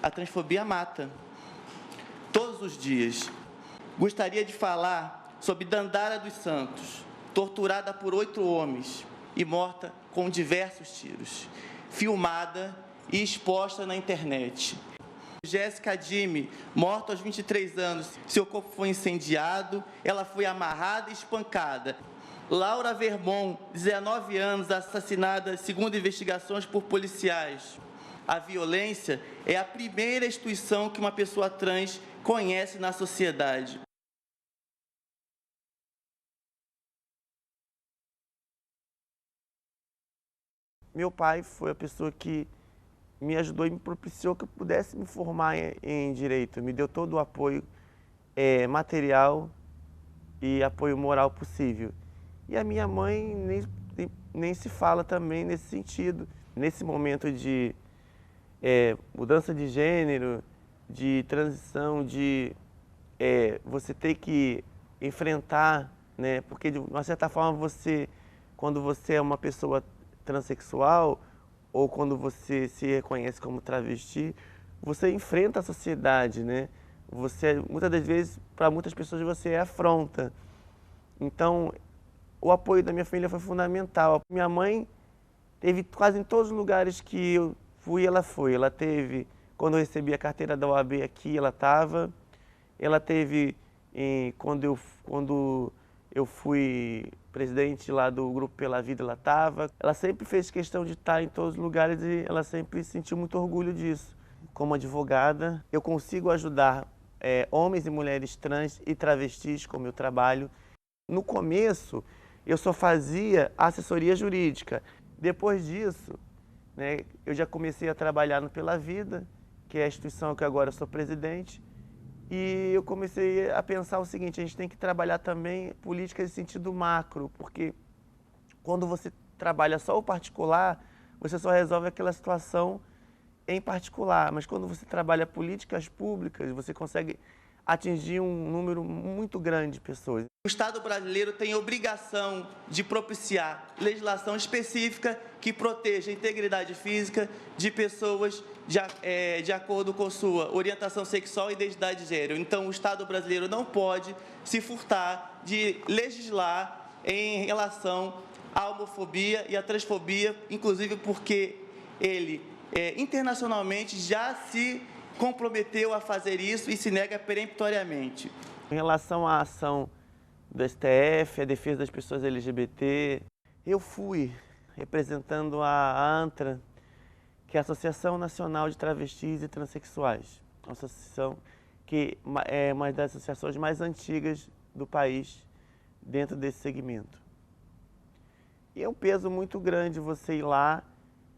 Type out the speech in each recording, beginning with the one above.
a transfobia mata. Todos os dias. Gostaria de falar sobre Dandara dos Santos, torturada por 8 homens e morta com diversos tiros, filmada e exposta na internet. Jéssica Dime, morta aos 23 anos, seu corpo foi incendiado, ela foi amarrada e espancada. Laura Vermont, 19 anos, assassinada segundo investigações por policiais. A violência é a primeira instituição que uma pessoa trans conhece na sociedade. Meu pai foi a pessoa que me ajudou e me propiciou que eu pudesse me formar em direito. Me deu todo o apoio material e apoio moral possível. E a minha mãe nem se fala também nesse sentido. Nesse momento de mudança de gênero, de transição, de você ter que enfrentar, né? Porque de uma certa forma quando você é uma pessoa transexual ou quando você se reconhece como travesti, você enfrenta a sociedade, né? Muitas das vezes, para muitas pessoas, você é afronta. Então, o apoio da minha família foi fundamental. Minha mãe teve quase em todos os lugares que eu fui, ela foi. Ela teve, quando eu recebi a carteira da OAB aqui, ela estava. Ela teve, quando eu fui presidente lá do Grupo Pela Vida, ela estava. Ela sempre fez questão de estar em todos os lugares e ela sempre sentiu muito orgulho disso. Como advogada, eu consigo ajudar homens e mulheres trans e travestis com o meu trabalho. No começo, eu só fazia assessoria jurídica. Depois disso, né, eu já comecei a trabalhar no Pela Vida, que é a instituição que agora sou presidente. E eu comecei a pensar o seguinte, a gente tem que trabalhar também políticas em sentido macro, porque quando você trabalha só o particular, você só resolve aquela situação em particular, mas quando você trabalha políticas públicas, você consegue atingir um número muito grande de pessoas. O Estado brasileiro tem obrigação de propiciar legislação específica que proteja a integridade física de pessoas de acordo com sua orientação sexual e identidade de gênero. Então, o Estado brasileiro não pode se furtar de legislar em relação à homofobia e à transfobia, inclusive porque ele, internacionalmente, já se comprometeu a fazer isso e se nega peremptoriamente. Em relação à ação do STF, a defesa das pessoas LGBT, eu fui representando a ANTRA, que é a Associação Nacional de Travestis e Transsexuais, uma associação que é uma das associações mais antigas do país dentro desse segmento. E é um peso muito grande você ir lá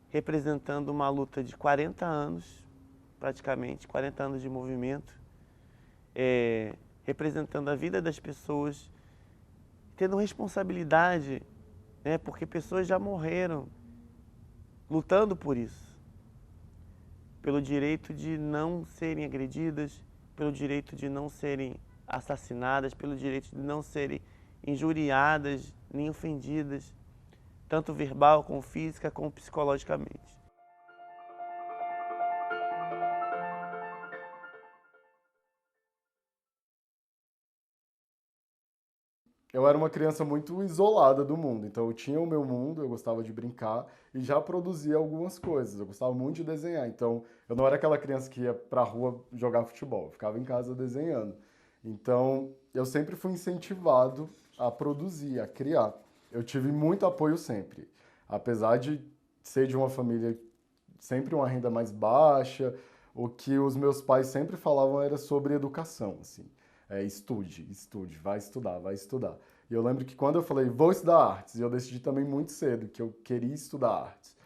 representando uma luta de 40 anos, praticamente, 40 anos de movimento, representando a vida das pessoas, tendo responsabilidade, né, porque pessoas já morreram lutando por isso, pelo direito de não serem agredidas, pelo direito de não serem assassinadas, pelo direito de não serem injuriadas nem ofendidas, tanto verbal, como física, como psicologicamente. Eu era uma criança muito isolada do mundo, então eu tinha o meu mundo, eu gostava de brincar e já produzia algumas coisas. Eu gostava muito de desenhar, então eu não era aquela criança que ia pra rua jogar futebol, eu ficava em casa desenhando. Então eu sempre fui incentivado a produzir, a criar. Eu tive muito apoio sempre, apesar de ser de uma família sempre uma renda mais baixa, o que os meus pais sempre falavam era sobre educação, assim. Estude, vai estudar, vai estudar. E eu lembro que quando eu falei, vou estudar artes, e eu decidi também muito cedo que eu queria estudar artes,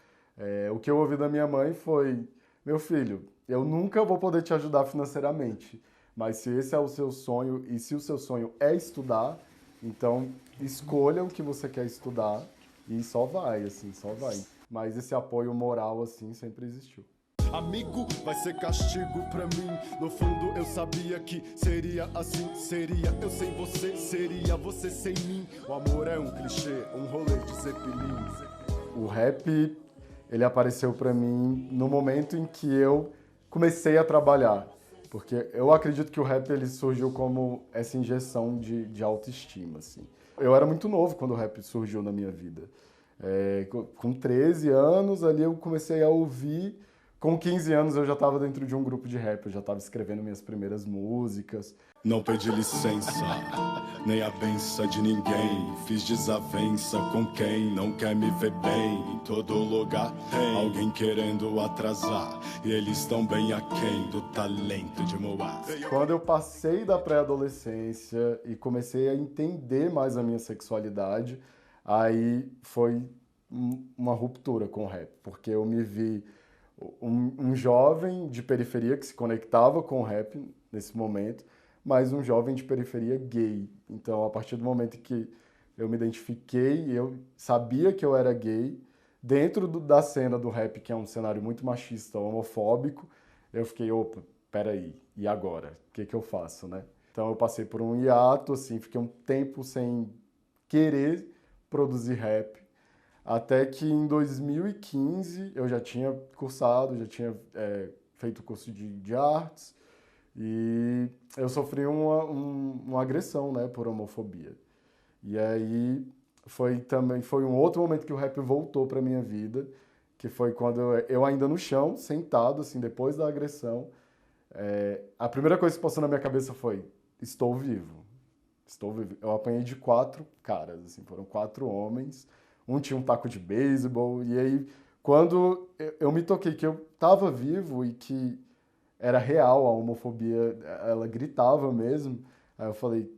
o que eu ouvi da minha mãe foi, meu filho, eu nunca vou poder te ajudar financeiramente, mas se esse é o seu sonho, e se o seu sonho é estudar, então escolha o que você quer estudar e só vai, assim, só vai. Mas esse apoio moral, assim, sempre existiu. Amigo, vai ser castigo pra mim. No fundo eu sabia que seria assim. Seria eu sem você, seria você sem mim. O amor é um clichê, um rolê de Zeppelin. O rap, ele apareceu pra mim no momento em que eu comecei a trabalhar. Porque eu acredito que o rap ele surgiu como essa injeção de autoestima, assim. Eu era muito novo quando o rap surgiu na minha vida. Com 13 anos, ali eu comecei a ouvir. Com 15 anos eu já estava dentro de um grupo de rap, eu já estava escrevendo minhas primeiras músicas. Não pedi licença, nem a benção de ninguém. Fiz desavença com quem não quer me ver bem. Em todo lugar tem alguém querendo atrasar, e eles estão bem aquém do talento de Moá. Quando eu passei da pré-adolescência e comecei a entender mais a minha sexualidade, aí foi uma ruptura com o rap, porque eu me vi um jovem de periferia que se conectava com o rap nesse momento, mas um jovem de periferia gay. Então, a partir do momento que eu me identifiquei, eu sabia que eu era gay, dentro da cena do rap, que é um cenário muito machista, homofóbico, eu fiquei, opa, peraí, e agora? O que eu faço, né? Então, eu passei por um hiato, assim, fiquei um tempo sem querer produzir rap, até que em 2015 eu já tinha cursado, já tinha feito curso de artes, e eu sofri uma agressão, né, por homofobia. E aí foi um outro momento que o rap voltou para minha vida, que foi quando eu ainda no chão, sentado, assim, depois da agressão, a primeira coisa que passou na minha cabeça foi, estou vivo. Estou vivo. Eu apanhei de 4 caras, assim, foram 4 homens, um tinha um taco de beisebol, e aí quando eu me toquei que eu estava vivo e que era real a homofobia, ela gritava mesmo, aí eu falei,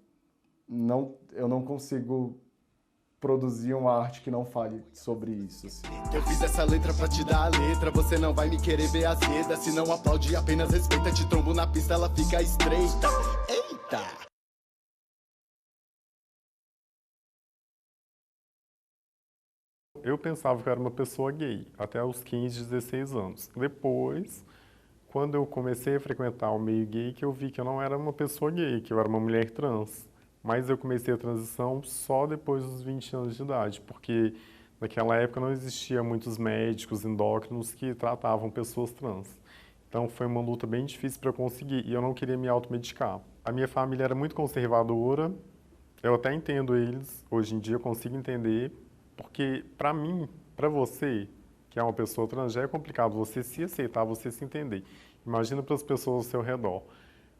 não, eu não consigo produzir uma arte que não fale sobre isso. Assim. Eu fiz essa letra pra te dar a letra, você não vai me querer ver azeda, se não aplaude apenas respeita, te trombo na pista, ela fica estreita. Eita! Eu pensava que eu era uma pessoa gay, até os 15, 16 anos. Depois, quando eu comecei a frequentar o meio gay, que eu vi que eu não era uma pessoa gay, que eu era uma mulher trans. Mas eu comecei a transição só depois dos 20 anos de idade, porque naquela época não existia muitos médicos endócrinos que tratavam pessoas trans. Então foi uma luta bem difícil para eu conseguir, e eu não queria me automedicar. A minha família era muito conservadora, eu até entendo eles, hoje em dia eu consigo entender, porque para mim, para você, que é uma pessoa trans, já é complicado você se aceitar, você se entender. Imagina para as pessoas ao seu redor.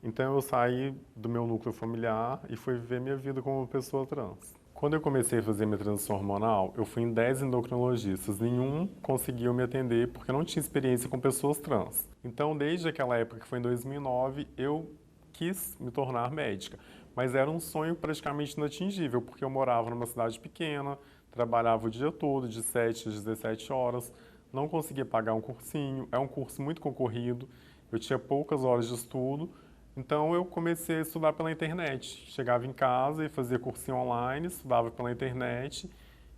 Então eu saí do meu núcleo familiar e fui viver minha vida como uma pessoa trans. Quando eu comecei a fazer minha transição hormonal, eu fui em 10 endocrinologistas. Nenhum conseguiu me atender porque eu não tinha experiência com pessoas trans. Então, desde aquela época, que foi em 2009, eu quis me tornar médica. Mas era um sonho praticamente inatingível, porque eu morava numa cidade pequena, trabalhava o dia todo, de 7 às 17 horas, não conseguia pagar um cursinho, é um curso muito concorrido, eu tinha poucas horas de estudo, então eu comecei a estudar pela internet. Chegava em casa e fazia cursinho online, estudava pela internet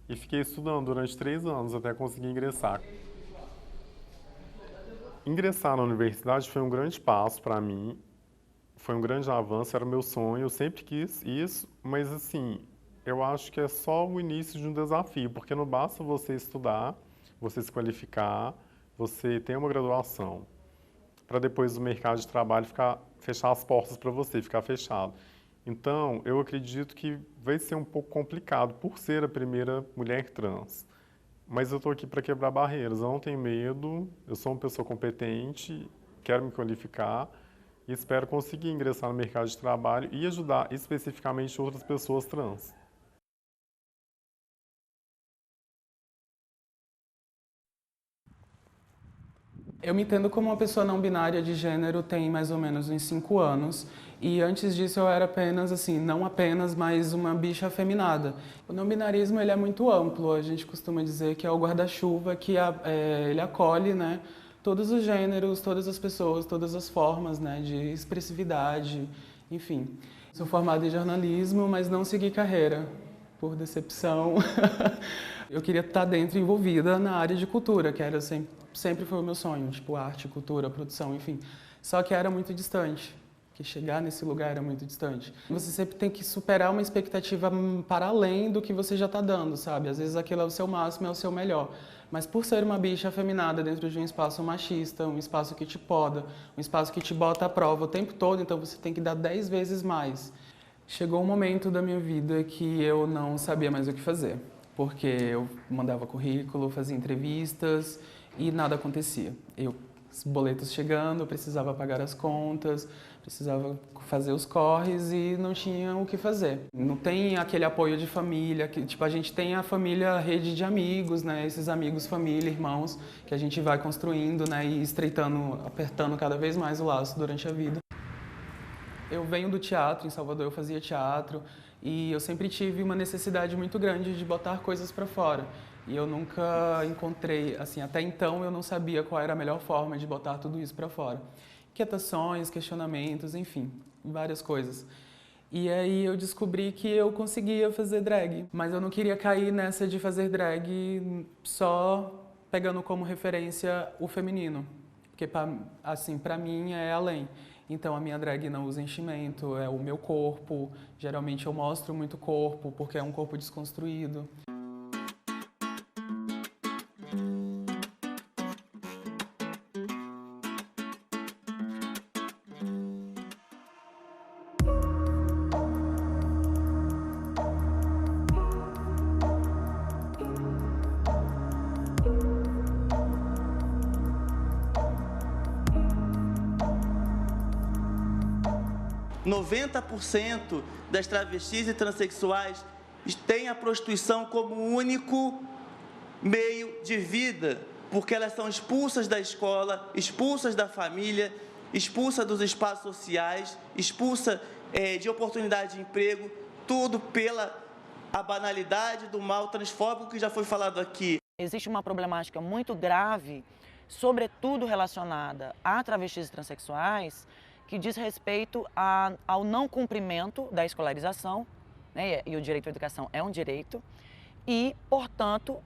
e fiquei estudando durante 3 anos até conseguir ingressar. Ingressar na universidade foi um grande passo para mim, foi um grande avanço, era o meu sonho, eu sempre quis isso, mas assim, eu acho que é só o início de um desafio, porque não basta você estudar, você se qualificar, você ter uma graduação, para depois o mercado de trabalho fechar as portas para você, ficar fechado. Então, eu acredito que vai ser um pouco complicado por ser a primeira mulher trans. Mas eu estou aqui para quebrar barreiras, eu não tenho medo, eu sou uma pessoa competente, quero me qualificar e espero conseguir ingressar no mercado de trabalho e ajudar especificamente outras pessoas trans. Eu me entendo como uma pessoa não binária de gênero tem mais ou menos uns 5 anos. E antes disso eu era apenas, assim, não apenas, mas uma bicha afeminada. O não binarismo ele é muito amplo, a gente costuma dizer que é o guarda-chuva que ele acolhe, né, todos os gêneros, todas as pessoas, todas as formas, né, de expressividade, enfim. Sou formada em jornalismo, mas não segui carreira, por decepção. Eu queria estar dentro, envolvida na área de cultura, que era sempre foi o meu sonho, tipo arte, cultura, produção, enfim. Só que era muito distante, que chegar nesse lugar era muito distante. Você sempre tem que superar uma expectativa para além do que você já está dando, sabe? Às vezes aquilo é o seu máximo, é o seu melhor. Mas por ser uma bicha afeminada dentro de um espaço machista, um espaço que te poda, um espaço que te bota à prova o tempo todo, então você tem que dar 10 vezes mais. Chegou um momento da minha vida que eu não sabia mais o que fazer, porque eu mandava currículo, fazia entrevistas e nada acontecia. Os boletos chegando, eu precisava pagar as contas, precisava fazer os corres e não tinha o que fazer. Não tem aquele apoio de família, que tipo, a gente tem a família, a rede de amigos, né? Esses amigos, família, irmãos, que a gente vai construindo, né? E estreitando, apertando cada vez mais o laço durante a vida. Eu venho do teatro, em Salvador eu fazia teatro e eu sempre tive uma necessidade muito grande de botar coisas para fora. E eu nunca encontrei, assim, até então eu não sabia qual era a melhor forma de botar tudo isso para fora. Inquietações, questionamentos, enfim, várias coisas. E aí eu descobri que eu conseguia fazer drag, mas eu não queria cair nessa de fazer drag só pegando como referência o feminino, porque assim, para mim é além. Então a minha drag não usa enchimento, é o meu corpo, geralmente eu mostro muito corpo, porque é um corpo desconstruído. %90 das travestis e transexuais têm a prostituição como único meio de vida, porque elas são expulsas da escola, expulsas da família, expulsas dos espaços sociais, expulsas de oportunidade de emprego, tudo pela banalidade do mal transfóbico que já foi falado aqui. Existe uma problemática muito grave, sobretudo relacionada a travestis e transexuais, que diz respeito ao não cumprimento da escolarização, né? E o direito à educação é um direito, e, portanto,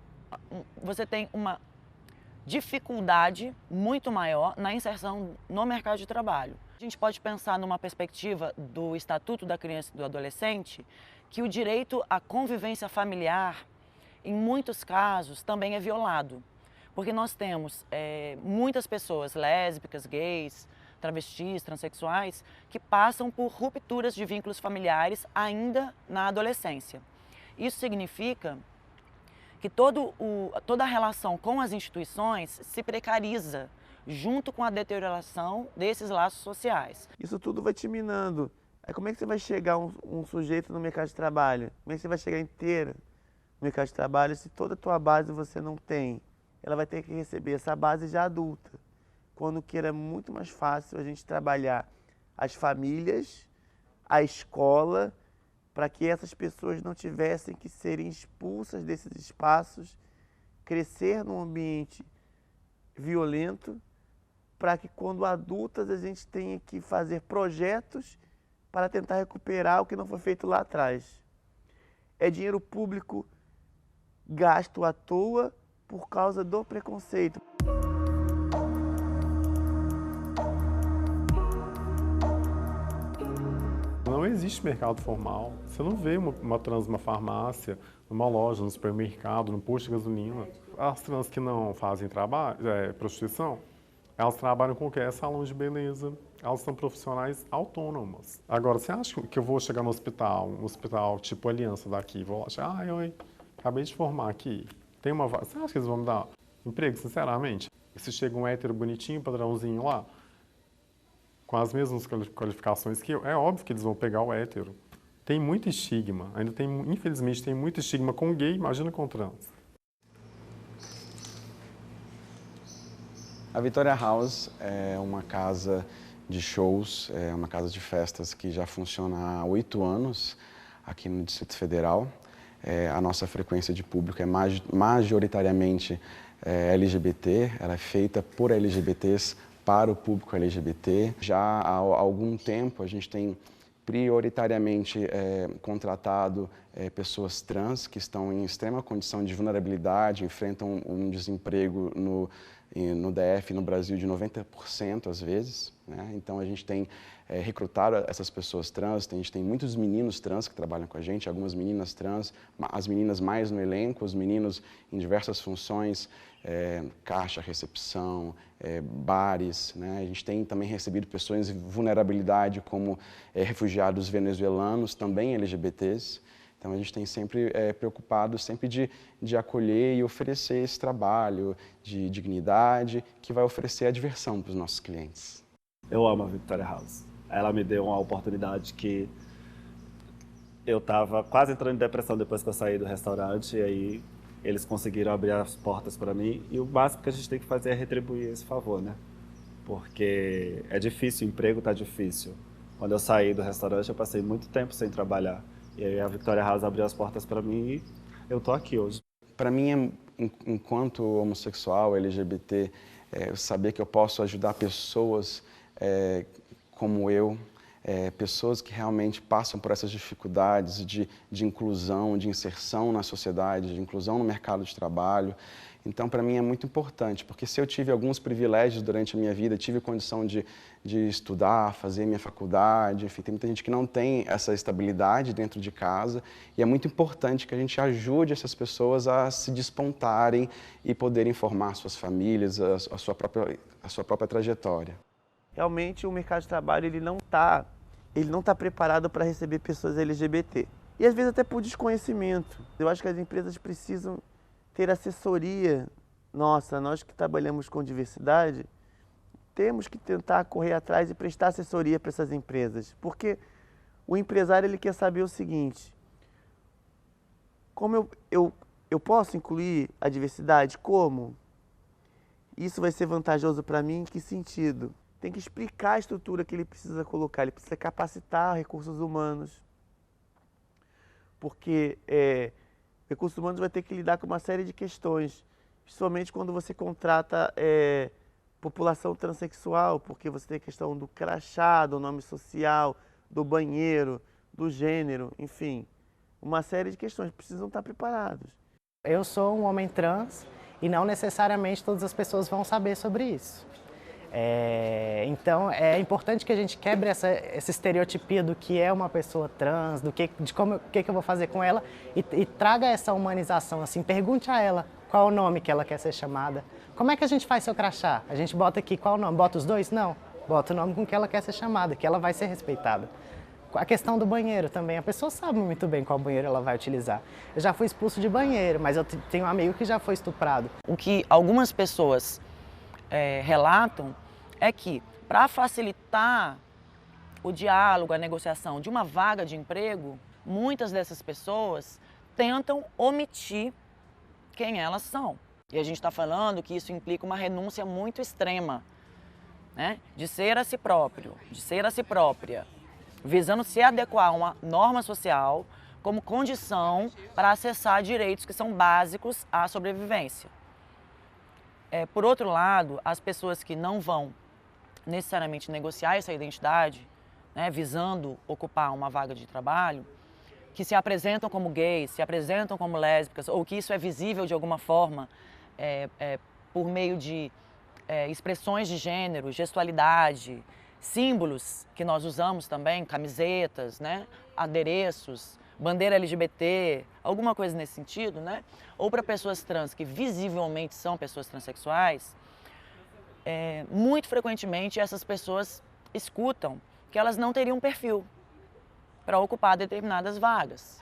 você tem uma dificuldade muito maior na inserção no mercado de trabalho. A gente pode pensar numa perspectiva do Estatuto da Criança e do Adolescente, que o direito à convivência familiar, em muitos casos, também é violado, porque nós temos muitas pessoas lésbicas, gays, travestis, transexuais, que passam por rupturas de vínculos familiares ainda na adolescência. Isso significa que toda a relação com as instituições se precariza junto com a deterioração desses laços sociais. Isso tudo vai te minando. Aí como é que você vai chegar um sujeito no mercado de trabalho? Como é que você vai chegar inteira no mercado de trabalho se toda a tua base você não tem? Ela vai ter que receber essa base já adulta. Quando que era muito mais fácil a gente trabalhar as famílias, a escola, para que essas pessoas não tivessem que serem expulsas desses espaços, crescer num ambiente violento, para que quando adultas a gente tenha que fazer projetos para tentar recuperar o que não foi feito lá atrás. É dinheiro público gasto à toa por causa do preconceito. Não existe mercado formal. Você não vê uma trans numa farmácia, numa loja, no supermercado, no posto de gasolina. As trans que não fazem prostituição, elas trabalham em qualquer salão de beleza. Elas são profissionais autônomas. Agora, você acha que eu vou chegar no hospital, um hospital tipo Aliança daqui, vou lá, oi, acabei de formar aqui, tem uma vaga. Você acha que eles vão me dar emprego, sinceramente? Se chega um hétero bonitinho, padrãozinho lá, com as mesmas qualificações que eu, é óbvio que eles vão pegar o hétero. Tem muito estigma, ainda tem, infelizmente, tem muito estigma com gay, imagina com trans. A Vitória House é uma casa de shows, é uma casa de festas que já funciona há 8 anos aqui no Distrito Federal. A nossa frequência de público é majoritariamente LGBT, ela é feita por LGBTs, para o público LGBT. Já há algum tempo a gente tem prioritariamente contratado pessoas trans que estão em extrema condição de vulnerabilidade, enfrentam um desemprego no DF, no Brasil, de 90% às vezes, né? Então a gente tem recrutar essas pessoas trans. A gente tem muitos meninos trans que trabalham com a gente, algumas meninas trans, as meninas mais no elenco, os meninos em diversas funções, caixa, recepção, bares, né? A gente tem também recebido pessoas em vulnerabilidade como refugiados venezuelanos, também LGBTs. Então a gente tem sempre preocupado sempre de acolher e oferecer esse trabalho de dignidade que vai oferecer a diversão para os nossos clientes. Eu amo a Victoria House. Ela me deu uma oportunidade que eu estava quase entrando em depressão depois que eu saí do restaurante, e aí eles conseguiram abrir as portas para mim, e o básico que a gente tem que fazer é retribuir esse favor, né? Porque é difícil, o emprego está difícil. Quando eu saí do restaurante, eu passei muito tempo sem trabalhar. E aí a Victoria House abriu as portas para mim e eu tô aqui hoje. Para mim, enquanto homossexual, LGBT, saber que eu posso ajudar pessoas como eu, pessoas que realmente passam por essas dificuldades de inclusão, de inserção na sociedade, de inclusão no mercado de trabalho. Então, para mim é muito importante, porque se eu tive alguns privilégios durante a minha vida, tive condição de estudar, fazer minha faculdade, enfim, tem muita gente que não tem essa estabilidade dentro de casa, e é muito importante que a gente ajude essas pessoas a se despontarem e poderem formar suas famílias, a sua própria trajetória. Realmente o mercado de trabalho ele não tá preparado para receber pessoas LGBT. E às vezes até por desconhecimento. Eu acho que as empresas precisam ter assessoria. Nossa, nós que trabalhamos com diversidade, temos que tentar correr atrás e prestar assessoria para essas empresas. Porque o empresário ele quer saber o seguinte: como eu posso incluir a diversidade? Como? Isso vai ser vantajoso para mim em que sentido? Tem que explicar a estrutura que ele precisa colocar, ele precisa capacitar recursos humanos. Porque recursos humanos vai ter que lidar com uma série de questões, principalmente quando você contrata população transexual, porque você tem a questão do crachá, do nome social, do banheiro, do gênero, enfim, uma série de questões que precisam estar preparados. Eu sou um homem trans e não necessariamente todas as pessoas vão saber sobre isso. Então é importante que a gente quebre essa estereotipia do que é uma pessoa trans, de o que eu vou fazer com ela e traga essa humanização, assim, pergunte a ela qual o nome que ela quer ser chamada. Como é que a gente faz seu crachá? A gente bota aqui qual o nome? Bota os dois? Não, bota o nome com que ela quer ser chamada, que ela vai ser respeitada. A questão do banheiro também, a pessoa sabe muito bem qual banheiro ela vai utilizar. Eu já fui expulso de banheiro, mas eu tenho um amigo que já foi estuprado. O que algumas pessoas relatam é que, para facilitar o diálogo, a negociação de uma vaga de emprego, muitas dessas pessoas tentam omitir quem elas são. E a gente está falando que isso implica uma renúncia muito extrema, né? De ser a si próprio, de ser a si própria, visando se adequar a uma norma social como condição para acessar direitos que são básicos à sobrevivência. Por outro lado, as pessoas que não vão necessariamente negociar essa identidade, né, visando ocupar uma vaga de trabalho, que se apresentam como gays, se apresentam como lésbicas, ou que isso é visível de alguma forma por meio de expressões de gênero, gestualidade, símbolos que nós usamos também, camisetas, né, adereços, bandeira LGBT, alguma coisa nesse sentido, né? Ou para pessoas trans que visivelmente são pessoas transexuais, muito frequentemente essas pessoas escutam que elas não teriam perfil para ocupar determinadas vagas.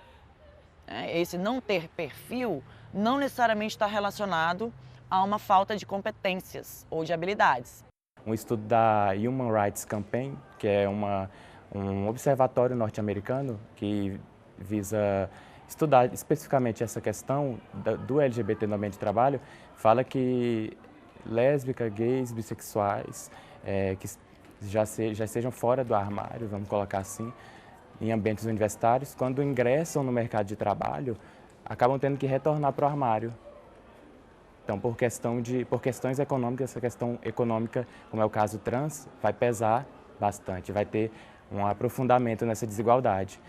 Esse não ter perfil não necessariamente está relacionado a uma falta de competências ou de habilidades. Um estudo da Human Rights Campaign, que é um observatório norte-americano que visa estudar especificamente essa questão do LGBT no ambiente de trabalho, fala que lésbicas, gays, bissexuais, que já sejam fora do armário, vamos colocar assim, em ambientes universitários, quando ingressam no mercado de trabalho, acabam tendo que retornar para o armário. Então, por questões econômicas, essa questão econômica, como é o caso trans, vai pesar bastante, vai ter um aprofundamento nessa desigualdade.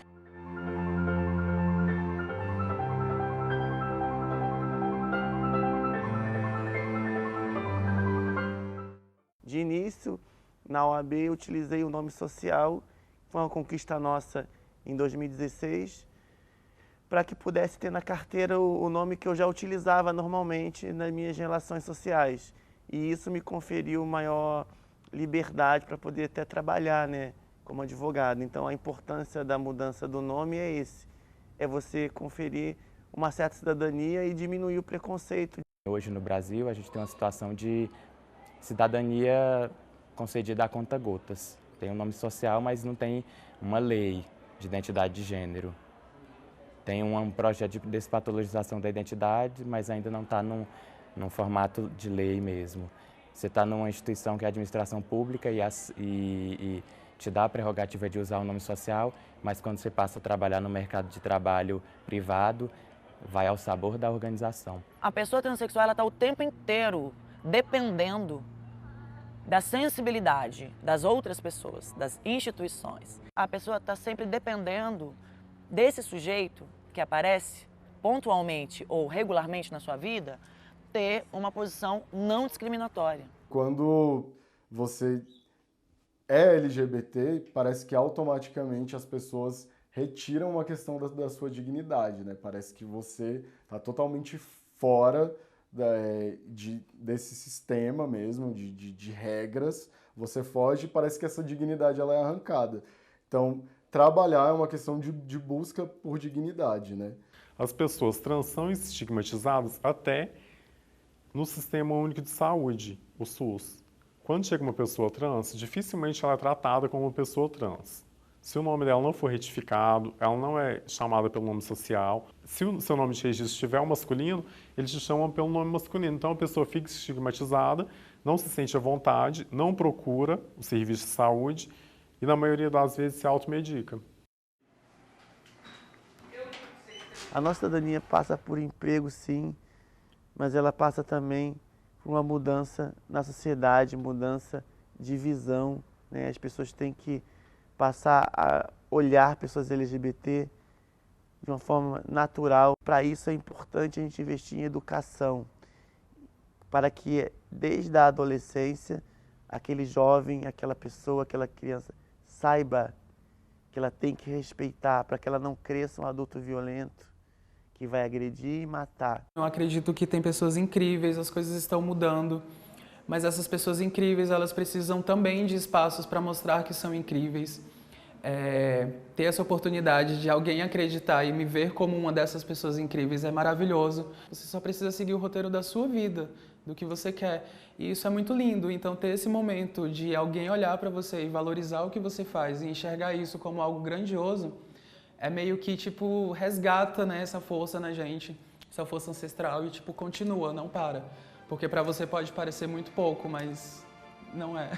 De início, na OAB eu utilizei o nome social, foi uma conquista nossa em 2016, para que pudesse ter na carteira o nome que eu já utilizava normalmente nas minhas relações sociais. E isso me conferiu maior liberdade para poder até trabalhar, né, como advogado. Então a importância da mudança do nome é esse, é você conferir uma certa cidadania e diminuir o preconceito. Hoje no Brasil a gente tem uma situação de cidadania concedida a conta-gotas. Tem um nome social, mas não tem uma lei de identidade de gênero. Tem um projeto de despatologização da identidade, mas ainda não está num formato de lei mesmo. Você está numa instituição que é a administração pública e te dá a prerrogativa de usar o nome social, mas quando você passa a trabalhar no mercado de trabalho privado, vai ao sabor da organização. A pessoa transexual ela está o tempo inteiro dependendo da sensibilidade das outras pessoas, das instituições. A pessoa está sempre dependendo desse sujeito que aparece pontualmente ou regularmente na sua vida, ter uma posição não discriminatória. Quando você é LGBT, parece que automaticamente as pessoas retiram uma questão da sua dignidade, né? Parece que você está totalmente fora desse sistema mesmo, de regras. Você foge e parece que essa dignidade ela é arrancada. Então, trabalhar é uma questão de busca por dignidade, né? As pessoas trans são estigmatizadas até no Sistema Único de Saúde, o SUS. Quando chega uma pessoa trans, dificilmente ela é tratada como uma pessoa trans. Se o nome dela não for retificado, ela não é chamada pelo nome social. Se o seu nome de registro estiver masculino, eles te chamam pelo nome masculino. Então a pessoa fica estigmatizada, não se sente à vontade, não procura o serviço de saúde e na maioria das vezes se automedica. A nossa cidadania passa por emprego, sim, mas ela passa também por uma mudança na sociedade, mudança de visão, né? As pessoas têm que passar a olhar pessoas LGBT de uma forma natural. Para isso é importante a gente investir em educação, para que desde a adolescência, aquele jovem, aquela pessoa, aquela criança saiba que ela tem que respeitar, para que ela não cresça um adulto violento, que vai agredir e matar. Eu acredito que tem pessoas incríveis, as coisas estão mudando, mas essas pessoas incríveis, elas precisam também de espaços para mostrar que são incríveis. Ter essa oportunidade de alguém acreditar e me ver como uma dessas pessoas incríveis é maravilhoso. Você só precisa seguir o roteiro da sua vida, do que você quer. E isso é muito lindo. Então, ter esse momento de alguém olhar para você e valorizar o que você faz e enxergar isso como algo grandioso, é meio que, tipo, resgata, né, essa força na gente, essa força ancestral e, tipo, continua, não para. Porque para você pode parecer muito pouco, mas não é.